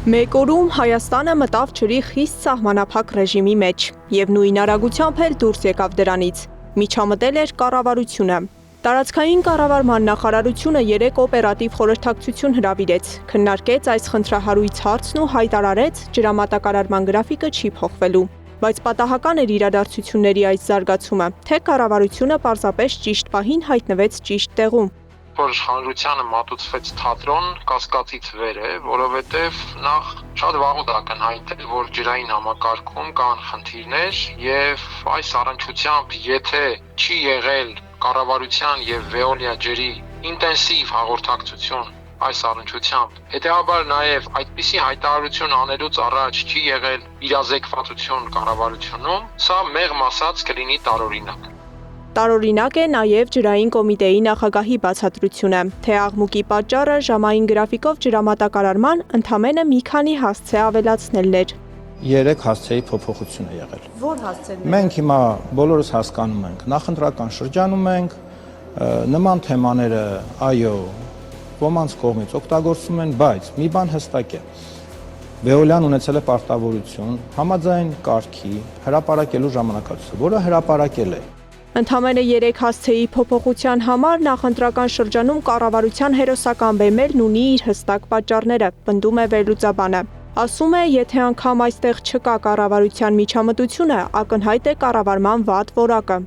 Մեկ օրում Հայաստանը մտավ ջրի խիստ սահմանափակ ռեժիմի մեջ և նույն արագությամբ էլ դուրս եկավ դրանից։ Միջամտել էր կառավարությունը։ Տարածքային կառավարման նախարարությունը 3 օպերատիվ խորհրդակցություն հրավիրեց, քննարկեց այս խնդրահարույց հարցն ու հայտարարեց ջրամատակարարման գրաֆիկը չի փոխվելու։ Բայց պատահական էր իրադարձությունների այս զարգացումը, թե կառավարությունը պարզապես ճիշտ պահին հայտնվեց ճիշտ տեղում։ Որ հանրությանը մատուցվեց թատրոն կասկածից վեր է, որովհետև նախ շատ վաղուց ակնհայտ էր, որ ջրային համակարգում կան խնդիրներ եւ այս առնչությամբ եթե չի եղել կառավարության եւ Veolia ջրի ինտենսիվ հաղորդակցություն այս առնչությամբ, հետեւաբար նաեւ այդպիսի հայտարարություն անելուց առաջ չի եղել իրազեկվածություն կառավարությունում, սա մեղմ ասած կլինի տարօրինակ։ Տարօրինակ է նաև ջրային կոմիտեի նախագահի բացատրությունը, թե աղմուկի պատճառը ժամային գրաֆիկով ջրամատակարարման ընդամենը մի քանի հասցե ավելացնելն էր։ 3 հասցեի փոփոխություն է եղել։ Ո՞ր հասցեներն։ Մենք հիմա բոլորս հասկանում ենք, նախընտրական շրջանում ենք, նման թեմաները, այո, ոմանց կողմից օգտագործվում են, բայց մի բան հստակ է։ Veolia-ն ունեցել է պարտավորություն համաձայն կարգի հրապարակելու ժամանակացույցը, որը հրապարակել է։ Ընդամենը 3 հասցեի փոփոխության համար նախընտրական շրջանում կառավարության հերոսական բեմերն ունի իր հստակ պատճառները, պնդում է վերլուծաբանը։ Ասում է, եթե անգամ այստեղ չկա կառավարության միջամտությունը, ակնհայտ է կառավարման վատ որակը։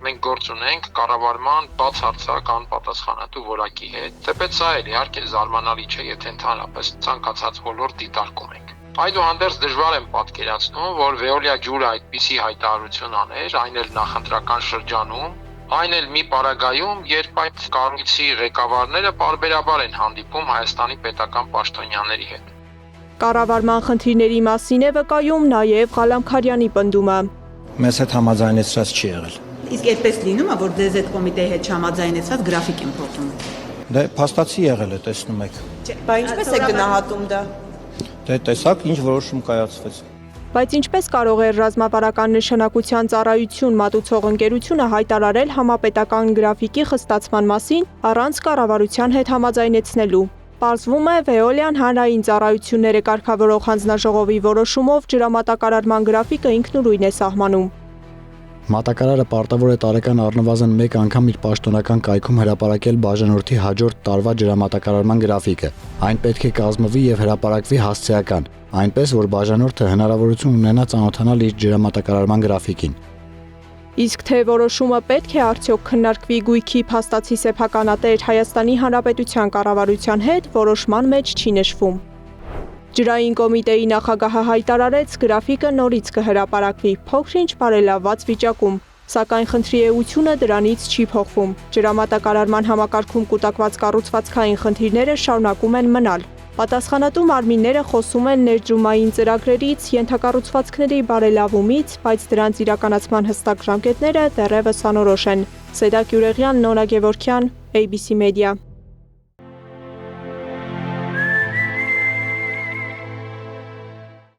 Մենք գործ ունենք կառավարման բացարձակ անպատասխանատու որակի հետ, թեպետ սա էլ իհարկե զարմանալի չէ, եթե ընդհանրապես ցանկացած ոլորտ դիտարկում ենք։ Այդուհանդերձ դժվար եմ պատկերացնում, որ Veolia ջուրը այդպիսի հայտարարություն աներ, այն էլ նախընտրական շրջանում, այն էլ մի պարագայում, երբ այդ կառույցի ղեկավարները պարբերաբար են հանդիպում Հայաստանի պետական պաշտոնյաների հետ։ Կառավարման խնդիրների մասին է վկայում նաև Ղալամքարյանի պնդումը։ Մեզ հետ համաձայնեցրած չի եղել։ Իսկ այդպես լինում է, որ դեզ այդ կոմիտեի հետ չհամաձայնեցված գրաֆիկ են փոխում։ Դե փաստացի եղել է, տեսնում եք։ Բա ինչպես է գնահատում դա։ Դե տեսակ ինչ որոշում կայացվեց։ Բայց ինչպես կարող է ռազմավարական նշանակության ծառայություն մատուցող ընկերությունը հայտարարել համապետական գրաֆիկի խստացման մասին առանց կառավարության հետ համաձայնեցնելու։ Պարզվում է, Veolia-ն հանրային ծառայությունները կարգավորող հանձնաժողովի որոշումով ջրամատակարարման գրաֆիկը ինքնուրույն է սահմանում։ Մատակարարը պարտավոր է տարեկան առնվազն 1 անգամ իր պաշտոնական կայքում հրապարակել բաժանորդի հաջորդ տարվա ջրամատակարարման գրաֆիկը։ Այն պետք է կազմվի եւ հրապարակվի հասցեական, այնպես որ բաժանորդը հնարավորություն ունենա ծանոթանալ իր ջրամատակարարման գրաֆիկին։ Իսկ թե որոշումը պետք է արդյոք քննարկվի գույքի փաստացի սեփականատեր Հայաստանի Հանրապետության կառավարության հետ, որոշման մեջ չի նշվում։ Ջրային կոմիտեի նախագահը հայտարարեց, գրաֆիկը նորից կհրապարակվի, փոքր-ինչ բարելավված վիճակում, սակայն խնդրի էությունը դրանից չի փոխվում։ Ջրամատակարարման համակարգում կուտակված կառուցվածքային խնդիրները շարունակում են մնալ։ Պատասխանատու մարմինները խոսում են ներդրումային ծրագրերից, ենթակառուցվածքների բարելավումից, բայց դրանց իրականացման հստակ ժամկետները դեռևս անորոշ են։ Սեդակ Յուրեղյան, Նորա Գևորգյան, ABC Media։